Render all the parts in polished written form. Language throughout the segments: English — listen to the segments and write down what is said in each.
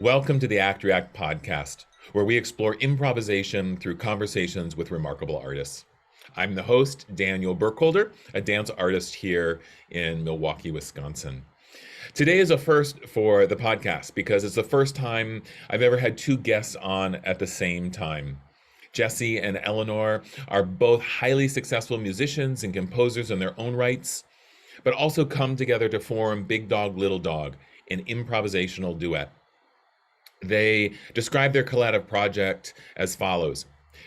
Welcome to the Act React podcast, where we explore improvisation through conversations with remarkable artists. I'm the host, Daniel Burkholder, a dance artist here in Milwaukee, Wisconsin. Today is a first for the podcast because it's the first time I've ever had two guests on at the same time. Jessie and Eleanor are both highly successful musicians and composers in their own rights, but also come together to form Big Dog, Little Dog, an improvisational duet. They describe their collaborative project as follows.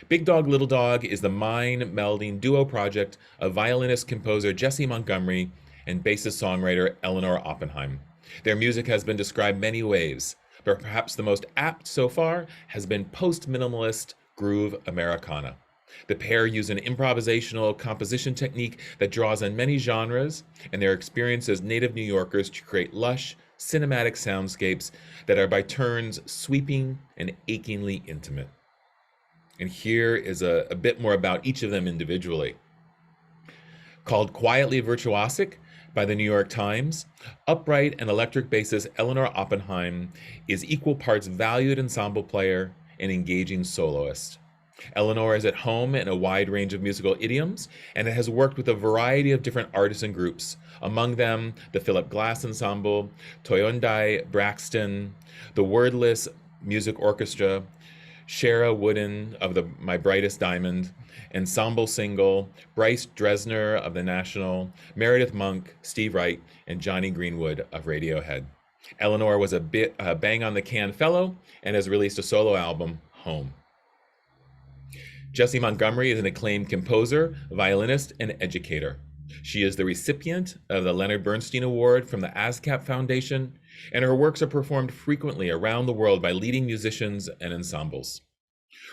Big Dog, Little Dog is the mind-melding duo project of violinist-composer Jessie Montgomery and bassist-songwriter Eleonore Oppenheim. Their music has been described many ways, but perhaps the most apt so far has been post-minimalist groove Americana. The pair use an improvisational composition technique that draws on many genres and their experience as native New Yorkers to create lush, cinematic soundscapes that are by turns sweeping and achingly intimate. And here is a bit more about each of them individually. Called quietly virtuosic by the New York Times, upright and electric bassist Eleonore Oppenheim is equal parts valued ensemble player and engaging soloist. Eleanor is at home in a wide range of musical idioms and has worked with a variety of different artists and groups, among them the Philip Glass Ensemble, Toyondai Braxton, the Wordless Music Orchestra, Shara Wooden of the My Brightest Diamond, Ensemble Single, Bryce Dresner of the National, Meredith Monk, Steve Wright, and Johnny Greenwood of Radiohead. Eleanor was a Bang on the Can Fellow and has released a solo album, Home. Jessie Montgomery is an acclaimed composer, violinist, and educator. She is the recipient of the Leonard Bernstein Award from the ASCAP Foundation, and her works are performed frequently around the world by leading musicians and ensembles.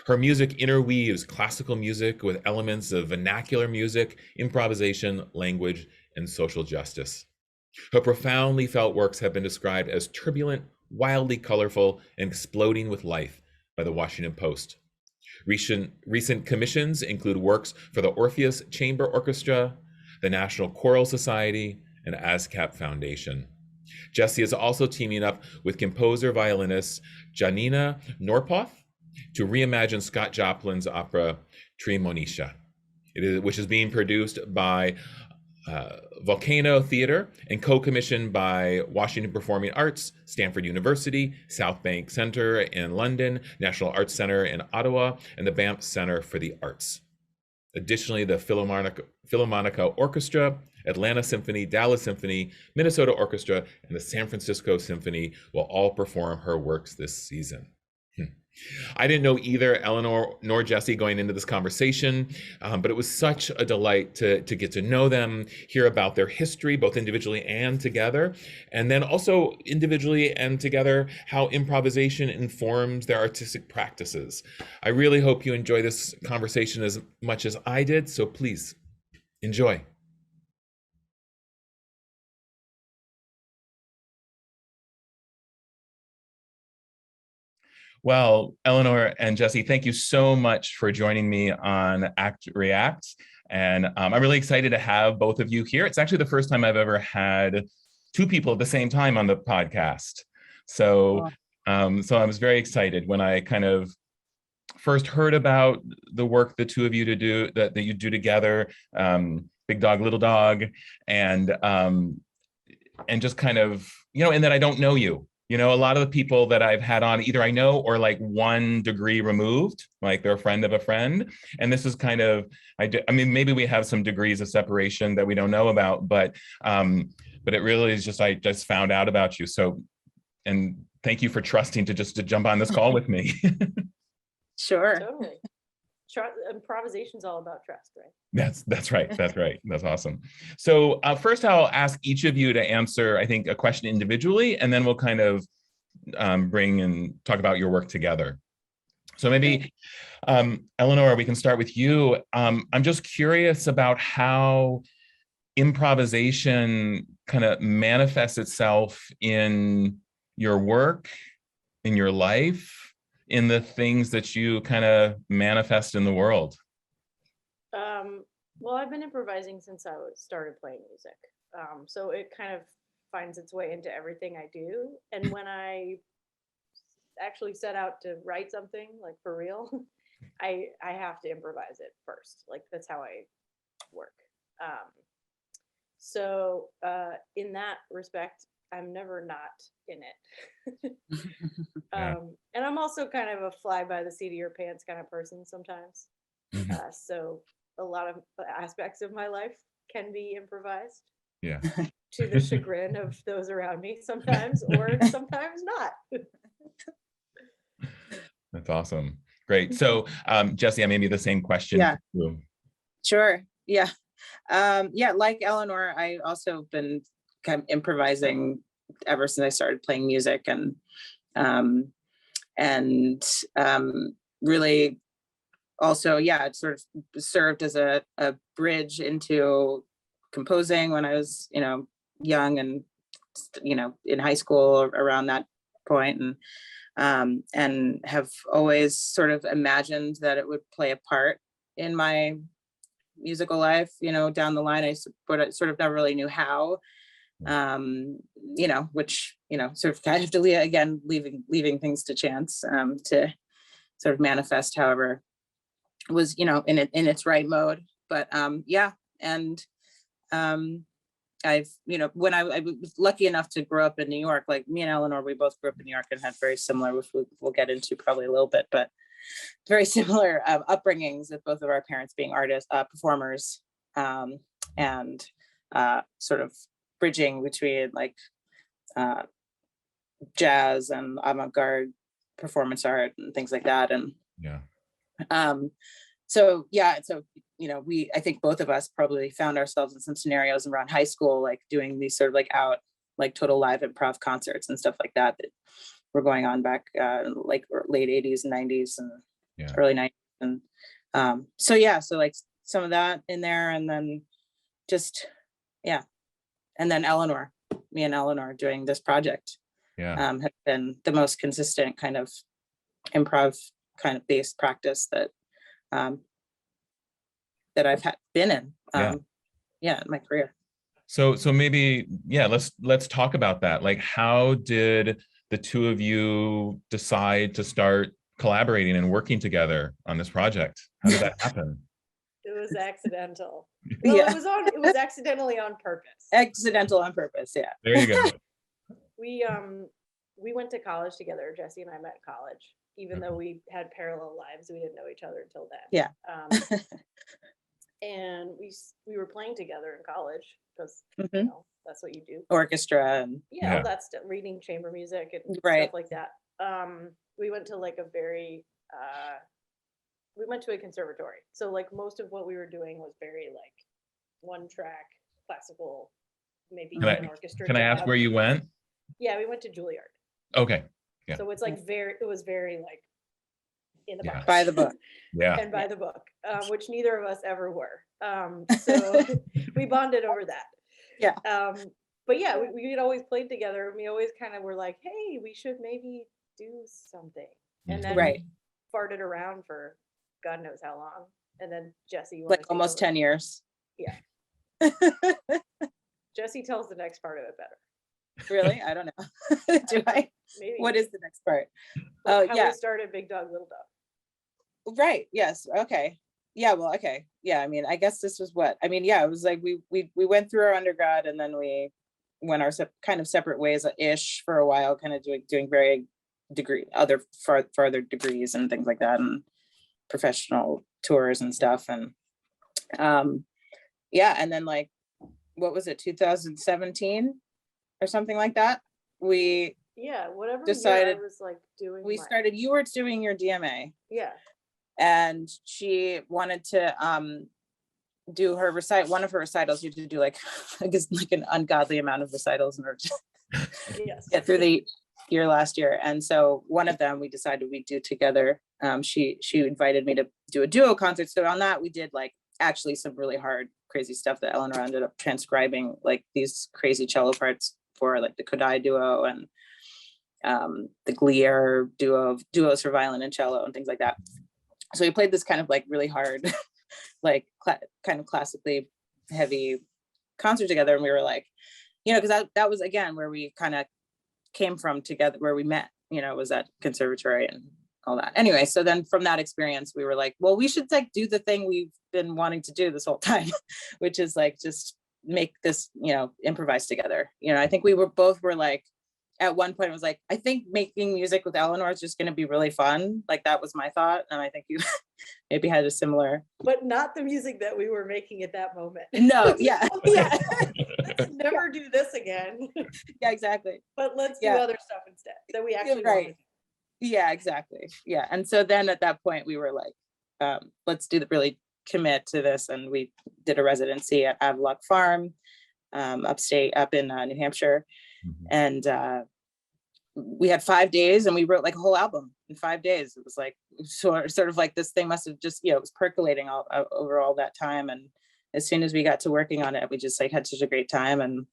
Her music interweaves classical music with elements of vernacular music, improvisation, language, and social justice. Her profoundly felt works have been described as turbulent, wildly colorful, and exploding with life by the Washington Post. Recent commissions include works for the Orpheus Chamber Orchestra, the National Choral Society, and ASCAP Foundation. Jessie is also teaming up with composer-violinist Janina Norpoth to reimagine Scott Joplin's opera Tremonisha, which is being produced by Volcano Theater and co-commissioned by Washington Performing Arts, Stanford University, South Bank Center in London, National Arts Center in Ottawa, and the Banff Center for the Arts. Additionally, the Philharmonica Orchestra, Atlanta Symphony, Dallas Symphony, Minnesota Orchestra, and the San Francisco Symphony will all perform her works this season. I didn't know either Eleanor nor Jessie going into this conversation, but it was such a delight to get to know them, hear about their history, both individually and together, and then also individually and together, how improvisation informs their artistic practices. I really hope you enjoy this conversation as much as I did, so please enjoy. Well, Eleanor and Jessie, thank you so much for joining me on Act React. And I'm really excited to have both of you here. It's actually the first time I've ever had two people at the same time on the podcast. So I was very excited when I kind of first heard about the work the two of you that you do together, Big Dog, Little Dog, and just kind of, and that I don't know you. A lot of the people that I've had on, either I know or like 1 degree removed, like they're a friend of a friend. And this is kind of, maybe we have some degrees of separation that we don't know about, but it really is just, I just found out about you. So, and thank you for trusting to jump on this call with me. Sure. Totally. Improvisation is all about trust, right? That's right. That's right. That's awesome. So first I'll ask each of you to answer, I think, a question individually, and then we'll kind of bring and talk about your work together. So maybe, Eleanor, we can start with you. I'm just curious about how improvisation kind of manifests itself in your work, in your life, in the things that you kind of manifest in the world. Well, I've been improvising since I started playing music. So it kind of finds its way into everything I do. And when I actually set out to write something like for real, I have to improvise it first. Like that's how I work. So in that respect, I'm never not in it. Yeah. And I'm also kind of a fly by the seat of your pants kind of person sometimes. Mhm. So a lot of aspects of my life can be improvised Yeah. to the chagrin of those around me sometimes, or sometimes not. That's awesome. Great. So, Jessie, maybe the same question Yeah. for you. Sure. Yeah. Yeah, like Eleanor, I also been kind of improvising ever since I started playing music, um, and really also, yeah, it sort of served as a bridge into composing when I was, young and, in high school or around that point, and have always sort of imagined that it would play a part in my musical life, down the line. But I sort of never really knew how, which, sort of kind of again, leaving things to chance, to sort of manifest however was, in its right mode. But yeah. And I've, when I was lucky enough to grow up in New York, like me and Eleanor, we both grew up in New York and had very similar, which we'll get into probably a little bit, but very similar upbringings, with both of our parents being artists, performers, and sort of bridging between like jazz and avant-garde performance art and things like that. And Yeah. so yeah, so I think both of us probably found ourselves in some scenarios around high school, like doing these sort of like total live improv concerts and stuff like that were going on back like late 80s and 90s and Yeah. early 90s. And so yeah, so like some of that in there, and then just yeah, and then me and Eleanor doing this project Yeah. have been the most consistent kind of improv kind of based practice that that I've been in in my career. So maybe, yeah, let's talk about that. Like, how did the two of you decide to start collaborating and working together on this project? How did that happen? It was accidental. Well, Yeah. it was accidentally on purpose. Accidental on purpose. Yeah. There you go. We went to college together. Jessie and I met in college, even though we had parallel lives. We didn't know each other until then. Yeah. And we were playing together in college because that's what you do. Orchestra and yeah. Well, that's reading chamber music and right. stuff like that. We went to like we went to a conservatory, so like most of what we were doing was very like one track classical, maybe even orchestra. Can I ask where you went? Yeah, we went to Juilliard. Okay. Yeah. So it's like it was very like in the box. By the book. Yeah. And by the book, which neither of us ever were. So we bonded over that. Yeah. But yeah, we had always played together, and we always kind of were like, hey, we should maybe do something. And then farted around for God knows how long. And then Jessie like almost 10 years. Yeah. Jessie tells the next part of it better. Really? I don't know. Do I? Maybe. What is the next part? Like how we started Big Dog, Little Dog. Right. Yes. Okay. Yeah. Well, okay. Yeah. I mean, I guess this was it was like we went through our undergrad, and then we went our kind of separate ways ish for a while, kind of doing very further degrees and things like that, and professional tours and stuff. And and then like, what was it, 2017 or something like that? We whatever decided I was like doing. You were doing your DMA. Yeah. And she wanted to do one of her recitals. You had to do like, I guess, like an ungodly amount of recitals in order to get through the year last year. And so one of them we decided we'd do together. She invited me to do a duo concert. So on that we did like actually some really hard, crazy stuff that Eleanor ended up transcribing, like these crazy cello parts for like the Kodai duo and the Glier duos for violin and cello and things like that. So we played this kind of like really hard, like kind of classically heavy concert together. And we were like, because that was again where we kind of came from together, where we met, was at conservatory and all that. Anyway, so then from that experience, we were like, well, we should like do the thing we've been wanting to do this whole time, which is like just make this, improvise together. I think we were like, at one point it was like, I think making music with Eleanore is just going to be really fun. Like that was my thought. And I think you maybe had a similar. But not the music that we were making at that moment. No, yeah. Yeah. Let's never do this again. Yeah, exactly. But let's do other stuff instead that we actually want to do. Yeah, exactly. Yeah. And so then at that point we were like, let's really commit to this. And we did a residency at Avalock Farm, upstate up in New Hampshire. And we had 5 days and we wrote like a whole album in 5 days. It was like sort of like this thing must have just, it was percolating all over all that time. And as soon as we got to working on it, we just like had such a great time and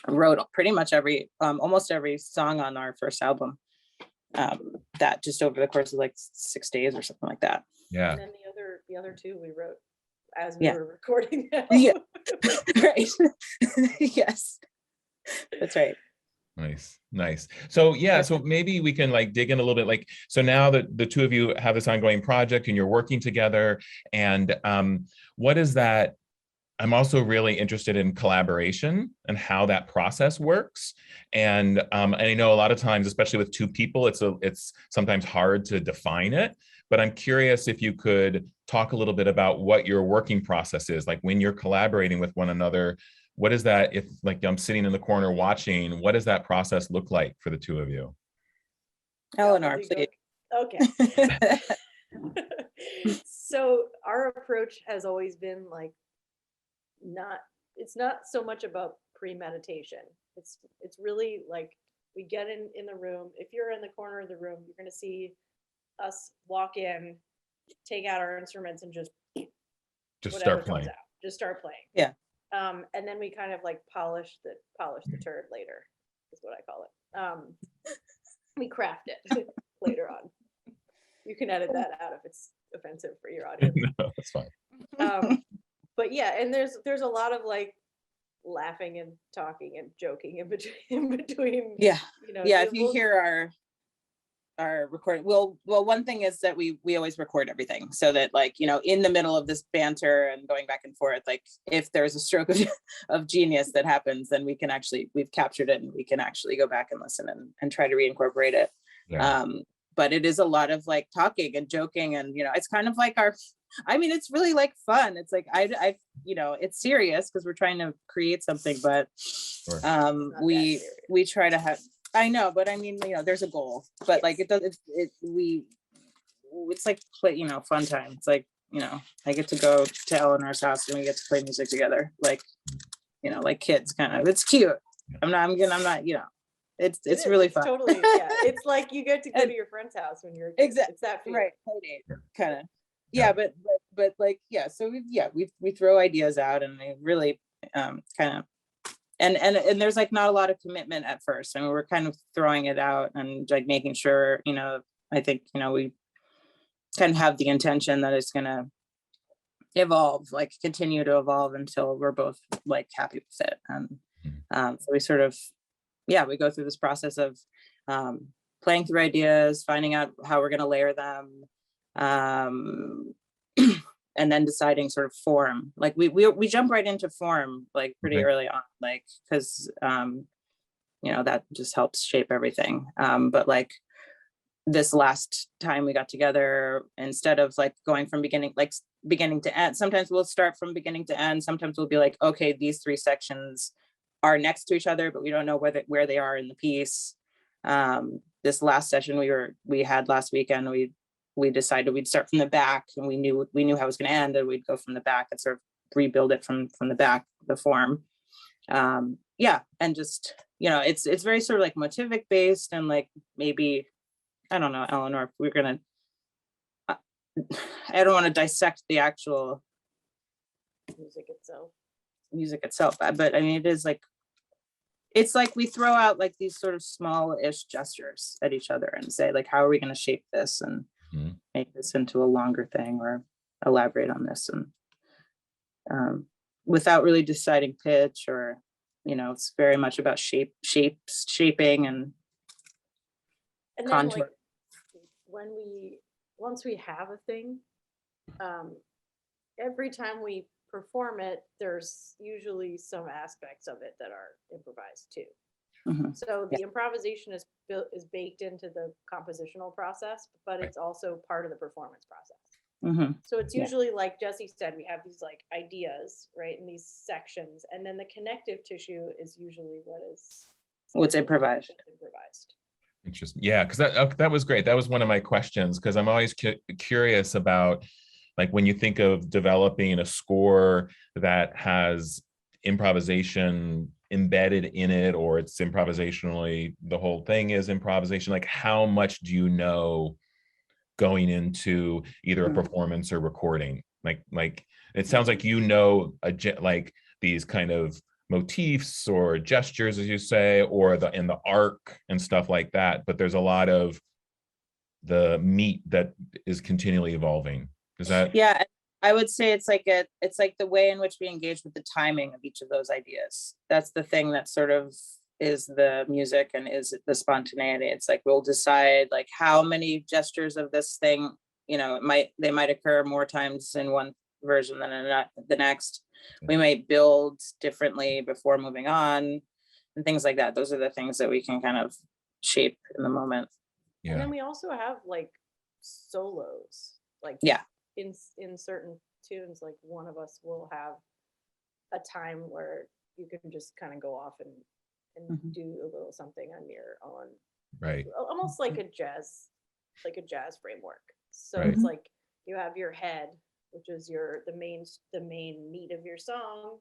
wrote pretty much almost every song on our first album. That just over the course of like 6 days or something like that. Yeah. And then the other two we wrote as we were recording them. Yeah. Right. Yes. That's right. Nice. So so maybe we can like dig in a little bit. Like, so now that the two of you have this ongoing project and you're working together, and what is that? I'm also really interested in collaboration and how that process works. And I know a lot of times, especially with two people, it's sometimes hard to define it. But I'm curious if you could talk a little bit about what your working process is, like when you're collaborating with one another. What is that? If like I'm sitting in the corner watching, what does that process look like for the two of you? Eleanore, please. Okay. So our approach has always been like, it's not so much about premeditation. It's really like we get in the room. If you're in the corner of the room, you're going to see us walk in, take out our instruments and just start playing. Just start playing. Yeah. And then we kind of like polish the turd later, is what I call it. We craft it later on. You can edit that out if it's offensive for your audience. No, that's fine. But yeah, and there's a lot of like laughing and talking and joking in between. Yeah. Yeah. If you hear our recording, well, one thing is that we always record everything so that like, in the middle of this banter and going back and forth, like if there's a stroke of genius that happens, then we've captured it and we can actually go back and listen and try to reincorporate it. Yeah. But it is a lot of like talking and joking and, it's kind of like it's really like fun. It's like, I it's serious because we're trying to create something, but we try to have, I know, but there's a goal, but like it's like play, fun time. It's like, I get to go to Eleanor's house and we get to play music together. Like, like kids kind of, it's cute. I'm not, it's really fun. Totally. Yeah. It's like you get to go to your friend's house when you're exactly it's that right. Kind of. Yeah. But like, yeah. So we throw ideas out and they really kind of, and there's like not a lot of commitment at first. I mean, we're kind of throwing it out and like making sure, I think, we kind of have the intention that it's going to evolve, like continue to evolve until we're both like happy with it. And so we sort of, we go through this process of playing through ideas, finding out how we're going to layer them. And then deciding sort of form, like we jump right into form, like pretty early on, like, cause that just helps shape everything. But like this last time we got together, instead of like going from beginning to end, sometimes we'll start from beginning to end. Sometimes we'll be like, okay, these 3 sections are next to each other, but we don't know where they are in the piece. This last session we had last weekend, we decided we'd start from the back and we knew how it was going to end and we'd go from the back and sort of rebuild it from the back, the form. And just, it's very sort of like motivic based and like, maybe, I don't know, Eleanore, if we're going to, I don't want to dissect the actual music itself, but I mean, it is like, it's like we throw out like these sort of small-ish gestures at each other and say like, how are we going to shape this and make this into a longer thing or elaborate on this, and without really deciding pitch or, it's very much about shaping And then contour. like once we have a thing, every time we perform it, there's usually some aspects of it that are improvised too. So the improvisation is baked into the compositional process, but it's also part of the performance process. So it's usually like Jessie said, we have these like ideas, right, in these sections, and then the connective tissue is usually what's improvised. Interesting. Yeah, because that was great. That was one of my questions, because I'm always curious about, like, when you think of developing a score that has improvisation embedded in it, or it's improvisationally, the whole thing is improvisation, like how much do you know going into either a performance or recording? Like it sounds like you know like these kind of motifs or gestures, as you say, or in the arc and stuff like that, but there's a lot of the meat that is continually evolving. Is that? Yeah, I would say it's like the way in which we engage with the timing of each of those ideas. That's the thing that sort of is the music and is the spontaneity. It's like we'll decide like how many gestures of this thing, they might occur more times in one version than in the next. We might build differently before moving on and things like that. Those are the things that we can kind of shape in the moment. Yeah. And then we also have like solos, like in certain tunes, like one of us will have a time where you can just kind of go off and do a little something on your own, right? Almost like a jazz framework. So it's like you have your head, which is the main meat of your song,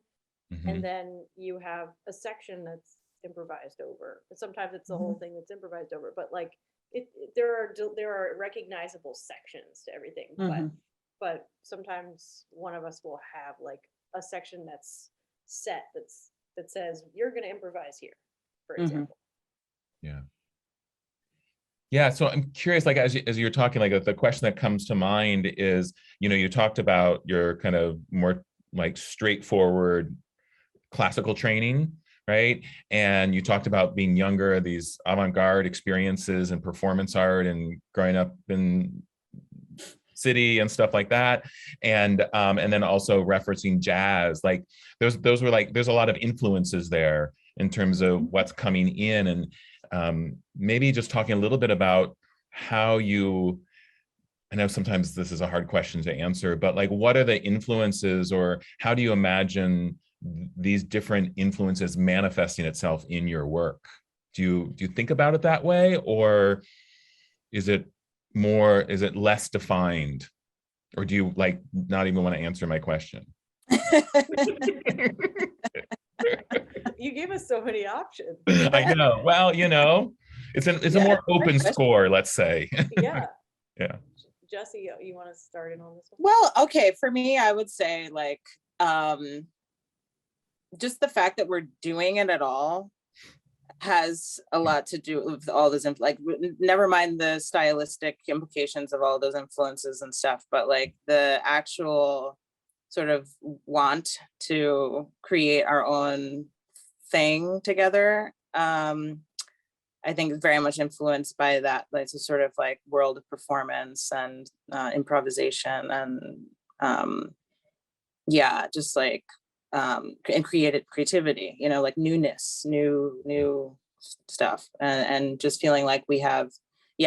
and then you have a section that's improvised over. Sometimes it's the whole thing that's improvised over, but like there are recognizable sections to everything, but sometimes one of us will have like a section that's set that says you're going to improvise here, for example. Yeah, so I'm curious, like as you're talking, like the question that comes to mind is, you talked about your kind of more like straightforward classical training, right? And you talked about being younger, these avant-garde experiences and performance art and growing up in city and stuff like that, and then also referencing jazz. Like those were like, there's a lot of influences there in terms of what's coming in, and maybe just talking a little bit about how you, I know sometimes this is a hard question to answer, but like what are the influences, or how do you imagine these different influences manifesting itself in your work? Do you think about it that way, or is it less defined, or do you like not even want to answer my question? You gave us so many options. I know. Well, it's a more open score, let's say. Yeah. Jessie, you want to start in on this one? Well, okay, for me, I would say like just the fact that we're doing it at all has a lot to do with all those, like, never mind the stylistic implications of all those influences and stuff, but like the actual sort of want to create our own thing together, I think is very much influenced by that, like, it's a sort of like world of performance and improvisation and just like and creativity, like newness, new stuff, and just feeling like we have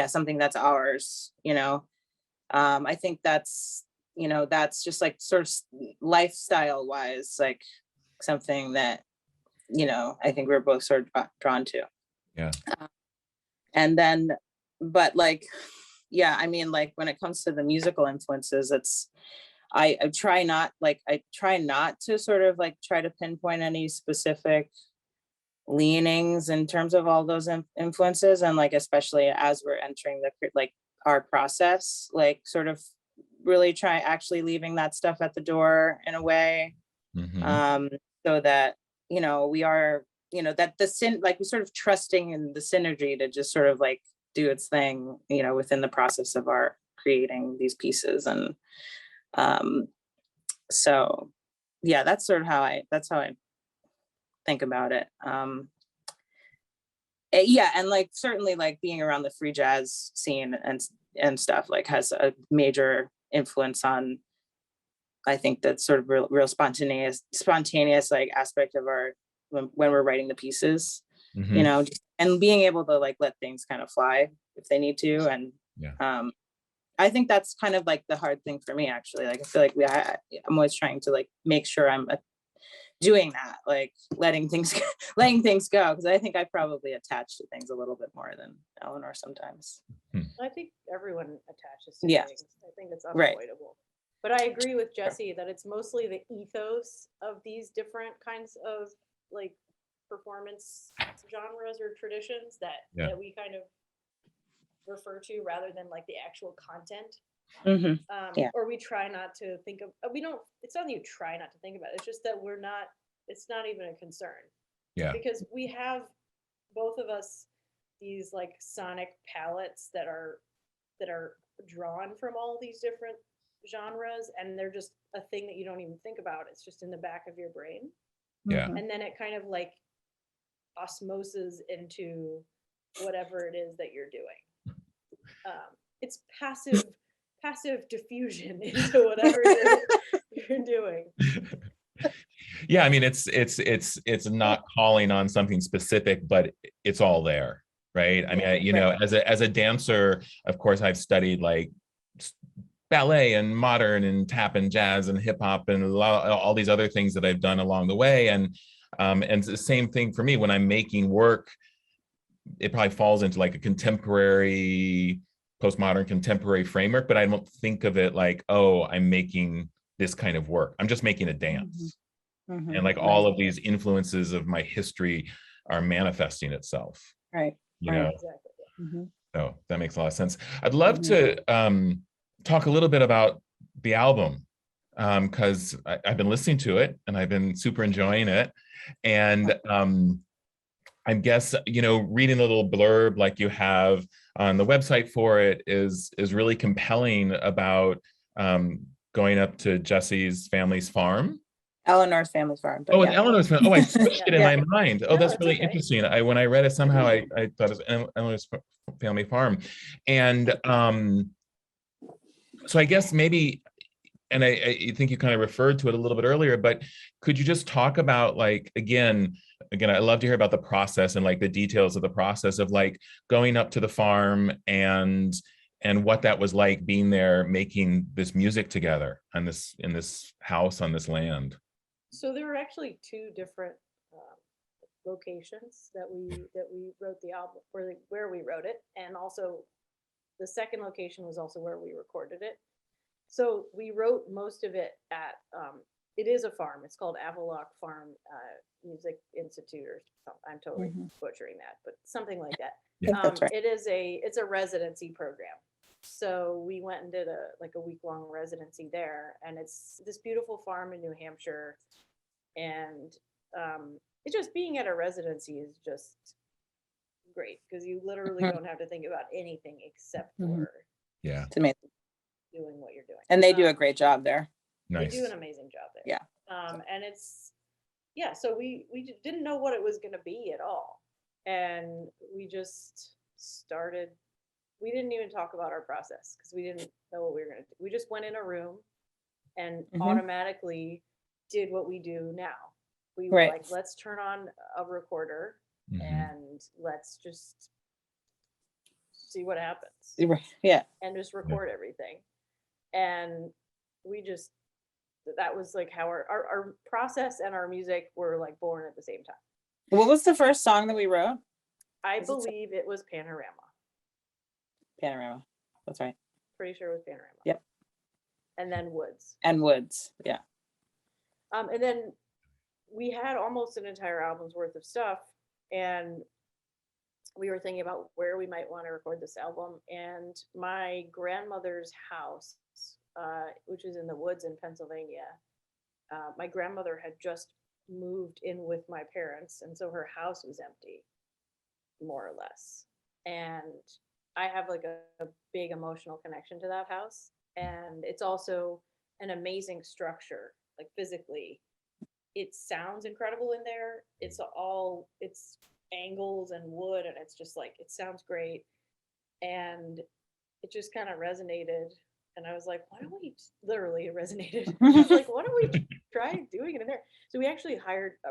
something that's ours. I think that's just like sort of lifestyle wise, like something that I think we're both sort of drawn to. And then, but like, I mean, like when it comes to the musical influences, it's I try not to sort of like try to pinpoint any specific leanings in terms of all those influences, and like especially as we're entering our process, like sort of really try actually leaving that stuff at the door in a way, so that we are that like we're sort of trusting in the synergy to just sort of like do its thing within the process of our creating these pieces. And so that's sort of how I think about it. Yeah, and like certainly like being around the free jazz scene and stuff like has a major influence on, I think, that sort of real spontaneous like aspect of our when we're writing the pieces, you know, and being able to like let things kind of fly if they need to. And I think that's kind of like the hard thing for me, actually. Like I feel like I'm always trying to like make sure I'm doing that, like letting things go, because I think I probably attach to things a little bit more than Eleanor sometimes. I think everyone attaches to things. I think it's Right. unavoidable. But I agree with Jessie that it's mostly the ethos of these different kinds of like performance genres or traditions that we kind of refer to rather than like the actual content. Or we try not to think of, it's not that you try not to think about it, it's just that it's not even a concern. Because we have, both of us, these like sonic palettes that are drawn from all these different genres, and they're just a thing that you don't even think about. It's just in the back of your brain. And then it kind of like osmoses into whatever it is that you're doing. It's passive diffusion into whatever you're doing. Yeah, I mean, it's not calling on something specific, but it's all there, right? I mean, you know, as a dancer, of course, I've studied like ballet and modern and tap and jazz and hip hop and all these other things that I've done along the way, and it's the same thing for me when I'm making work. It probably falls into like a contemporary, postmodern contemporary framework, but I don't think of it like, oh, I'm making this kind of work. I'm just making a dance. And like all of these influences of my history are manifesting itself. Right. You know? Exactly. So that makes a lot of sense. I'd love to talk a little bit about the album, because I've been listening to it and I've been super enjoying it. And I guess, you know, reading a little blurb like you have on the website for it is really compelling about going up to Jessie's family's farm. Eleanor's family's farm. Oh, and Eleanor's family. Oh, I switched it in my mind. Oh, No, that's it's really okay. interesting. When I read it, somehow I thought it was Eleanor's family farm. And so I guess maybe, and I think you kind of referred to it a little bit earlier, but could you just talk about like, again, I love to hear about the process and like the details of the process of like going up to the farm and what that was like being there, making this music together in this house on this land. So there were actually two different locations that we wrote the album, where we wrote it, and also the second location was also where we recorded it. So we wrote most of it at it is a farm. It's called Avaloq Farm Music Institute, or something. I'm totally butchering that, but something like that. That's right. It's a residency program. So we went and did a week-long residency there, and it's this beautiful farm in New Hampshire. And it's just, being at a residency is just great because you literally don't have to think about anything except for It's amazing doing what you're doing. And they do a great job there. Nice. They do an amazing job there. Yeah. And it's, so we didn't know what it was going to be at all. And we just started, we didn't even talk about our process because we didn't know what we were going to do. We just went in a room and automatically did what we do now. We were like, let's turn on a recorder and let's just see what happens. Yeah. And just record everything. And we just, that was like how our process and our music were like born at the same time. What was the first song that we wrote? I believe it was Panorama. Panorama. That's right. Pretty sure it was Panorama. Yep. And then Woods. And Woods. Yeah. And then we had almost an entire album's worth of stuff, and we were thinking about where we might want to record this album. And my grandmother's house, which is in the woods in Pennsylvania, my grandmother had just moved in with my parents, and so her house was empty, more or less. And I have like a big emotional connection to that house, and it's also an amazing structure, like physically. It sounds incredible in there. It's angles and wood, and it's just like, it sounds great. And it just kind of resonated. And I was like, why don't we, literally it resonated. I was like, why don't we try doing it in there? So we actually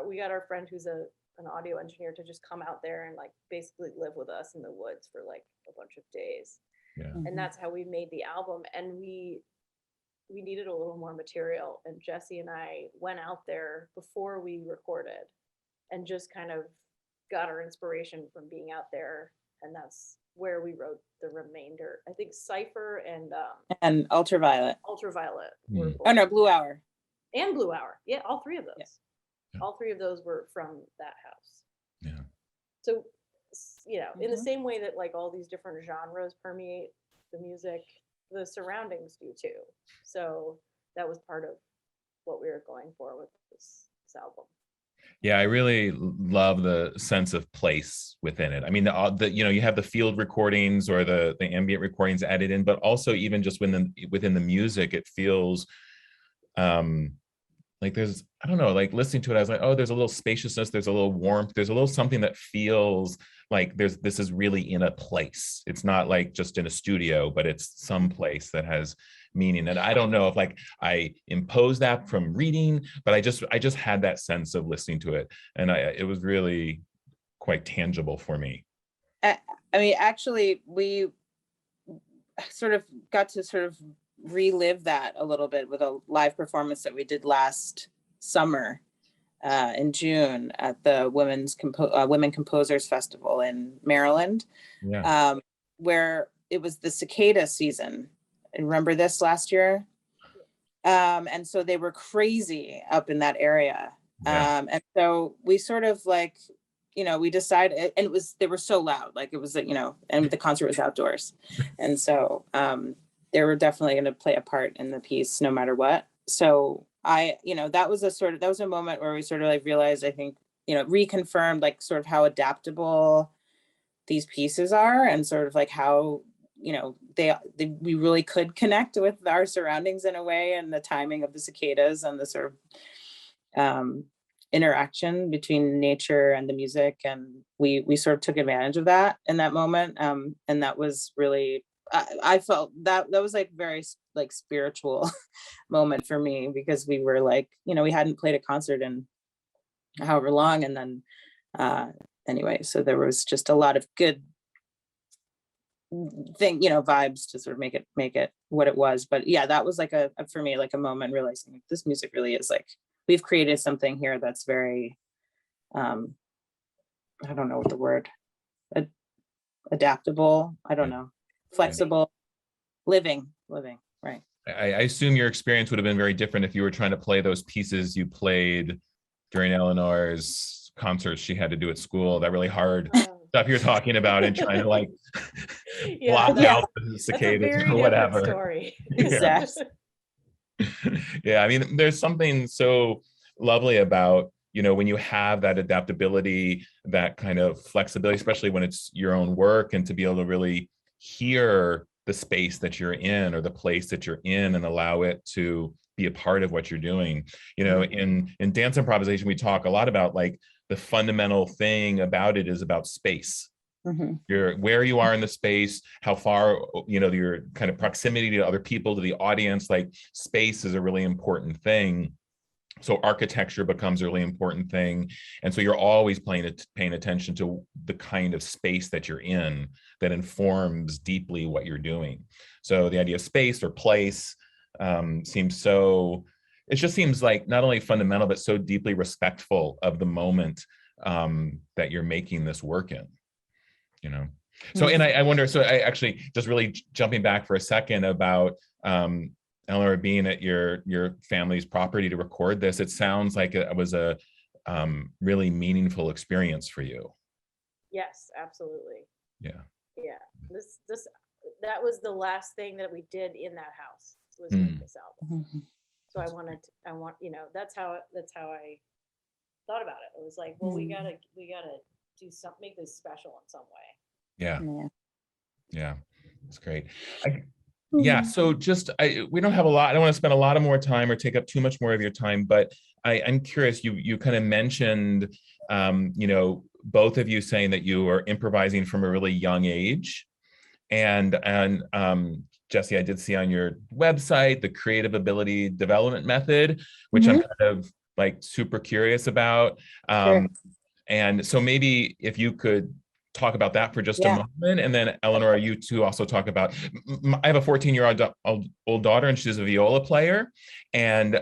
we got our friend who's an audio engineer to just come out there and like basically live with us in the woods for like a bunch of days. Yeah. And that's how we made the album. And we needed a little more material. And Jessie and I went out there before we recorded and just kind of got our inspiration from being out there. And that's where we wrote the remainder. I think Cypher and Ultraviolet. Ultraviolet. Oh no, Blue Hour. And Blue Hour. Yeah, all three of those. Yeah. All three of those were from that house. Yeah. So, you know, in the same way that like all these different genres permeate the music, the surroundings do too. So that was part of what we were going for with this album. Yeah, I really love the sense of place within it. I mean, the you know, you have the field recordings or the ambient recordings added in, but also even just within the music, it feels like there's, I don't know, like listening to it, I was like, oh, there's a little spaciousness, there's a little warmth, there's a little something that feels like this is really in a place. It's not like just in a studio, but it's some place that has meaning. And I don't know if like I imposed that from reading, but I just had that sense of listening to it, and it was really quite tangible for me. I mean, actually, we sort of got to sort of relive that a little bit with a live performance that we did last summer in June at the Women Composers Festival in Maryland, where it was the cicada season. Remember this last year? And so they were crazy up in that area. And so we sort of like, you know, we decided, and they were so loud, like it was, you know, and the concert was outdoors. And so they were definitely going to play a part in the piece no matter what. So you know, that was a moment where we sort of like realized, I think, you know, reconfirmed like sort of how adaptable these pieces are, and sort of like how, you know, we really could connect with our surroundings in a way, and the timing of the cicadas and the sort of interaction between nature and the music. And we sort of took advantage of that in that moment. And that was really, I felt that was like very like spiritual moment for me, because we were like, you know, we hadn't played a concert in however long. And then anyway, so there was just a lot of good thing, you know, vibes to sort of make it what it was. But yeah, that was like for me, like a moment realizing like, this music really is like, we've created something here that's very, I don't know what the word, adaptable, I don't know, flexible, living, right. I assume your experience would have been very different if you were trying to play those pieces you played during Eleanor's concerts she had to do at school, that really hard stuff you're talking about, and trying to like block out the cicadas or whatever. Story. Exactly. Yeah, I mean, there's something so lovely about, you know, when you have that adaptability, that kind of flexibility, especially when it's your own work, and to be able to really hear the space that you're in or the place that you're in and allow it to be a part of what you're doing. You know, in dance improvisation, we talk a lot about like the fundamental thing about it is about space. Where you are in the space, how far, you know, your kind of proximity to other people, to the audience, like space is a really important thing. So architecture becomes a really important thing. And so you're always paying attention to the kind of space that you're in that informs deeply what you're doing. So the idea of space or place seems like not only fundamental, but so deeply respectful of the moment that you're making this work in, you know? So, and I wonder, so I actually just really jumping back for a second about Eleanor being at your family's property to record this, it sounds like it was a really meaningful experience for you. Yes, absolutely. Yeah. That was the last thing that we did in that house, was make this album. So I want, you know, that's how I thought about it. It was like, well, we gotta do something, make this special in some way. Yeah, it's great. Yeah, so just we don't have a lot. I don't want to spend a lot of more time or take up too much more of your time, but I'm curious. You kind of mentioned, you know, both of you saying that you were improvising from a really young age. And Jessie, I did see on your website the creative ability development method, which I'm kind of like super curious about. Sure. And so maybe if you could talk about that for just a moment, and then Eleanor, you two also talk about. I have a 14-year-old daughter, and she's a viola player, and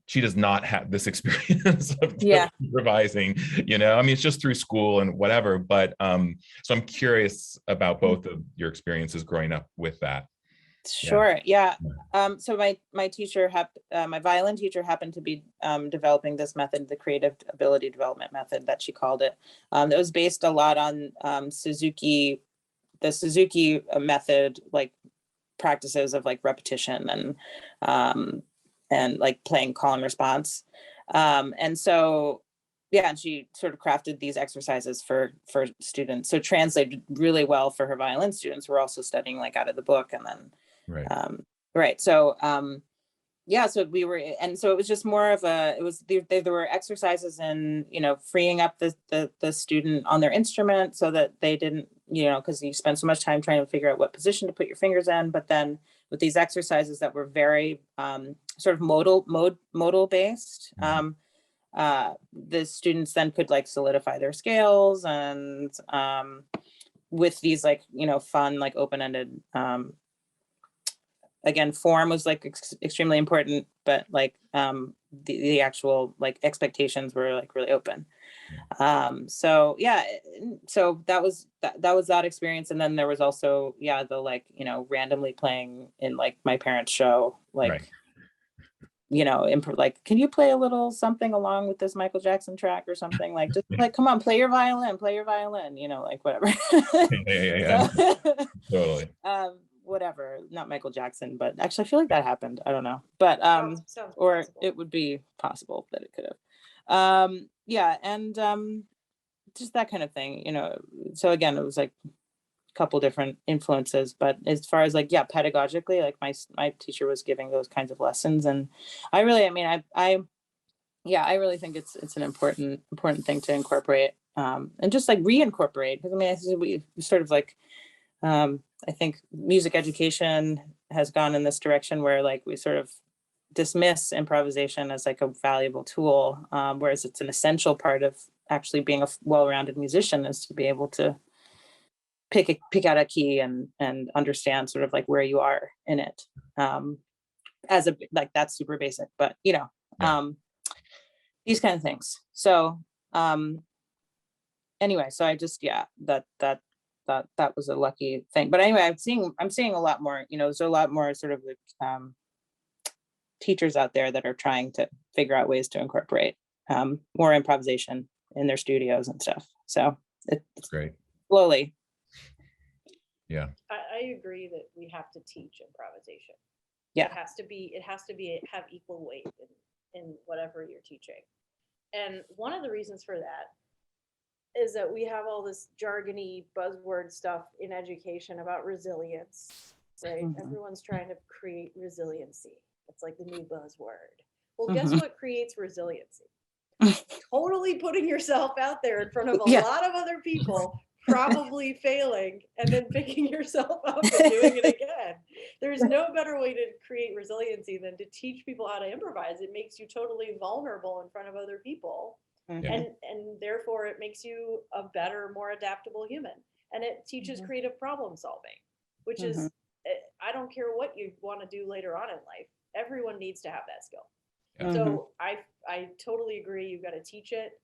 she does not have this experience of improvising. You know, I mean, it's just through school and whatever. But so I'm curious about both of your experiences growing up with that. Sure. So my teacher, my violin teacher, happened to be developing this method, the creative ability development method that she called it. That was based a lot on the Suzuki method, like practices of like repetition and like playing call and response. And so and she sort of crafted these exercises for students. So translated really well for her violin students who were also studying like out of the book, and then. Right. So, so we were, and so it was just more of there were exercises in, freeing up the student on their instrument so that they didn't, because you spend so much time trying to figure out what position to put your fingers in. But then with these exercises that were very sort of modal based, the students then could like solidify their scales, and with these like, fun, like open-ended, again, form was like extremely important, but like the actual like expectations were like really open. So that was that experience. And then there was also the like, randomly playing in like my parents' show, like like, can you play a little something along with this Michael Jackson track or something, like just like, come on, play your violin, like whatever. Totally. Whatever, not Michael Jackson, but actually I feel like that happened. I don't know, but or possible. It would be possible that it could have. And just that kind of thing, so again, it was like a couple different influences, but as far as like pedagogically, like my teacher was giving those kinds of lessons, and I really think it's an important thing to incorporate, and just like reincorporate, because we sort of like I think music education has gone in this direction where like we sort of dismiss improvisation as like a valuable tool, whereas it's an essential part of actually being a well-rounded musician, is to be able to pick out a key and understand sort of like where you are in it, as a like that's super basic, but these kind of things. So anyway, so I just that was a lucky thing. But anyway, I'm seeing a lot more, there's a lot more sort of like teachers out there that are trying to figure out ways to incorporate more improvisation in their studios and stuff. So it's great. Slowly. Yeah. I agree that we have to teach improvisation. Yeah. It has to have equal weight in whatever you're teaching. And one of the reasons for that is that we have all this jargony buzzword stuff in education about resilience, right? Everyone's trying to create resiliency. It's like the new buzzword. Well, guess what creates resiliency? Totally putting yourself out there in front of a lot of other people, probably failing, and then picking yourself up and doing it again. There's no better way to create resiliency than to teach people how to improvise. It makes you totally vulnerable in front of other people. And therefore it makes you a better, more adaptable human. And it teaches creative problem solving, which is, I don't care what you want to do later on in life, everyone needs to have that skill. So I totally agree, you've got to teach it.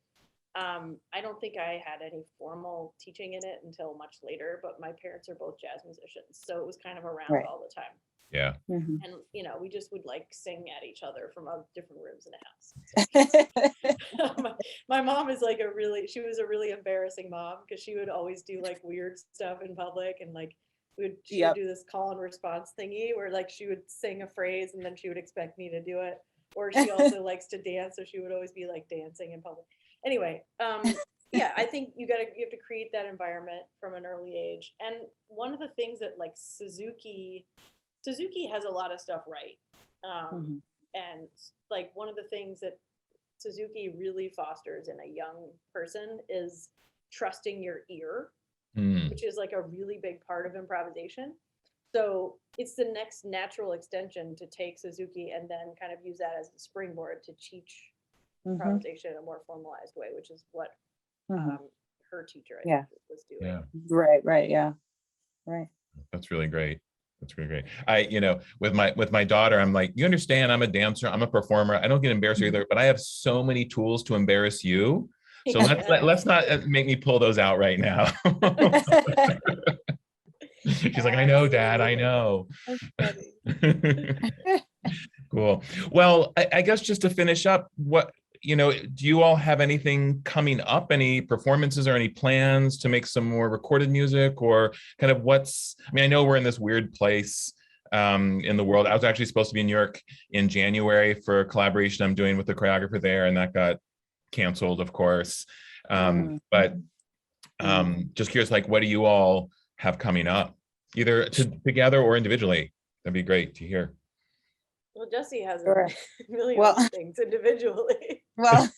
I don't think I had any formal teaching in it until much later, but my parents are both jazz musicians, so it was kind of around all the time. Yeah. And we just would like sing at each other from different rooms in the house. My mom is like she was a really embarrassing mom, because she would always do like weird stuff in public, and like she would do this call and response thingy where like she would sing a phrase and then she would expect me to do it. Or she also likes to dance, so she would always be like dancing in public. Anyway, I think you have to create that environment from an early age. And one of the things that like Suzuki has a lot of stuff right. And like one of the things that Suzuki really fosters in a young person is trusting your ear, which is like a really big part of improvisation. So it's the next natural extension to take Suzuki and then kind of use that as a springboard to teach improvisation in a more formalized way, which is what her teacher, I think, was doing. Yeah. Right. Yeah. Right. That's really great. That's really great. With my daughter, I'm like, you understand, I'm a dancer, I'm a performer. I don't get embarrassed either, but I have so many tools to embarrass you. So let's not make me pull those out right now. She's like, I know, Dad, I know. Cool. Well, I guess just to finish up, do you all have anything coming up, any performances or any plans to make some more recorded music, or kind of I know we're in this weird place in the world. I was actually supposed to be in New York in January for a collaboration I'm doing with the choreographer there, and that got canceled, of course. But just curious, like, what do you all have coming up, either together or individually? That'd be great to hear. Well, Jessie has a million other things individually. Well,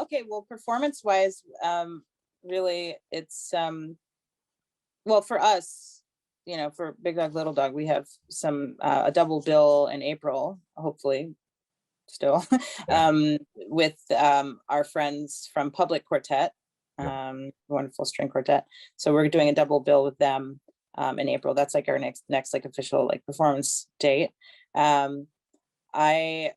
okay. Well, performance-wise, really, it's for us, for Big Dog Little Dog, we have a double bill in April, hopefully, still, with our friends from Public Quartet, wonderful string quartet. So we're doing a double bill with them in April. That's like our next like official like performance date. I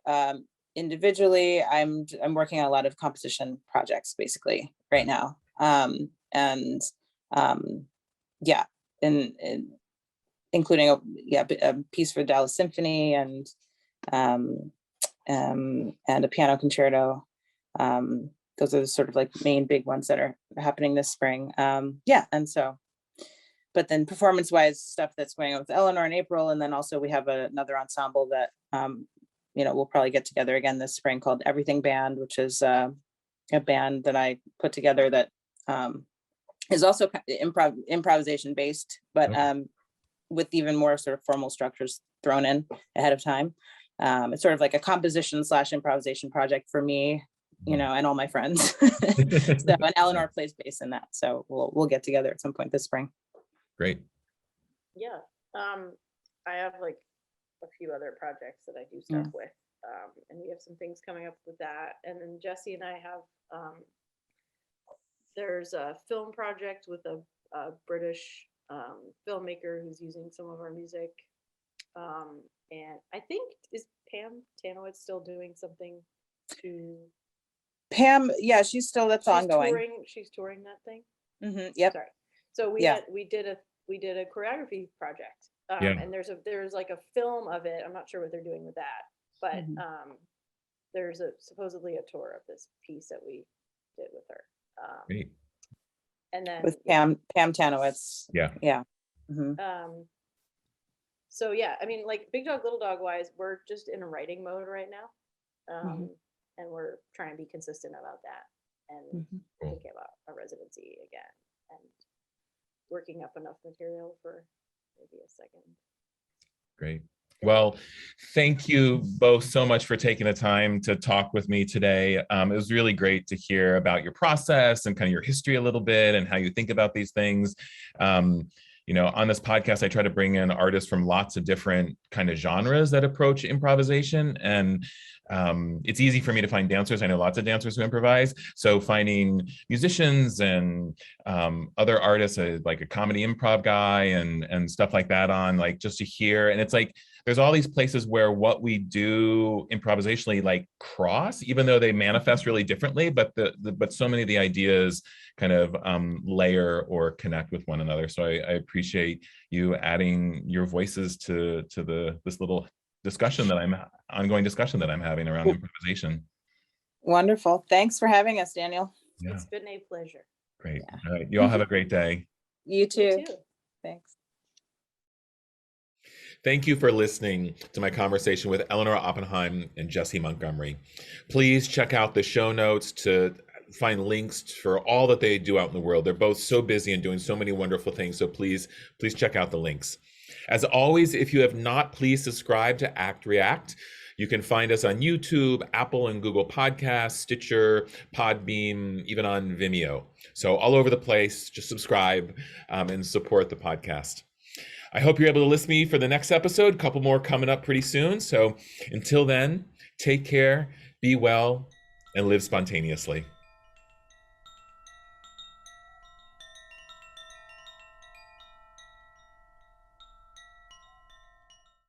individually, I'm working on a lot of composition projects basically right now, including a piece for Dallas Symphony and a piano concerto. Those are the sort of like main big ones that are happening this spring. And so, but then performance-wise stuff that's going on with Eleanor in April, and then also we have another ensemble that we'll probably get together again this spring called Everything Band, which is a band that I put together that is also improvisation based, but with even more sort of formal structures thrown in ahead of time. It's sort of like a composition / improvisation project for me, and all my friends. So, and Eleanor plays bass in that, so we'll get together at some point this spring. Great. Yeah. I have like a few other projects that I do stuff with. And we have some things coming up with that. And then Jessie and I have, there's a film project with a British filmmaker who's using some of our music. And I think, is Pam Tanowitz still doing something to... Pam, yeah, she's ongoing. She's touring that thing. Yep. Sorry. So we did a choreography project. And there's like a film of it. I'm not sure what they're doing with that, but there's supposedly a tour of this piece that we did with her. Great. And then with Pam Tanowitz. Yeah. So yeah, I mean, like Big Dog Little Dog wise, we're just in a writing mode right now, and we're trying to be consistent about that and thinking about a residency again and working up enough material for maybe a second. Great. Well, thank you both so much for taking the time to talk with me today. It was really great to hear about your process and kind of your history a little bit and how you think about these things. On this podcast, I try to bring in artists from lots of different kind of genres that approach improvisation. And it's easy for me to find dancers. I know lots of dancers who improvise. So finding musicians and other artists, like a comedy improv guy and stuff like that on, like just to hear. And it's like, there's all these places where what we do improvisationally like cross, even though they manifest really differently, but but so many of the ideas kind of layer or connect with one another. So I appreciate you adding your voices to this little ongoing discussion that I'm having around improvisation. Wonderful. Thanks for having us, Daniel. Yeah. It's been a pleasure. Great. All right. You all have a great day. You too. You too. Thanks. Thank you for listening to my conversation with Eleonore Oppenheim and Jessie Montgomery. Please check out the show notes to find links for all that they do out in the world. They're both so busy and doing so many wonderful things. So please check out the links. As always, if you have not, please subscribe to Act React. You can find us on YouTube, Apple and Google Podcasts, Stitcher, Podbeam, even on Vimeo. So all over the place, just subscribe and support the podcast. I hope you're able to listen to me for the next episode. A couple more coming up pretty soon. So until then, take care, be well, and live spontaneously.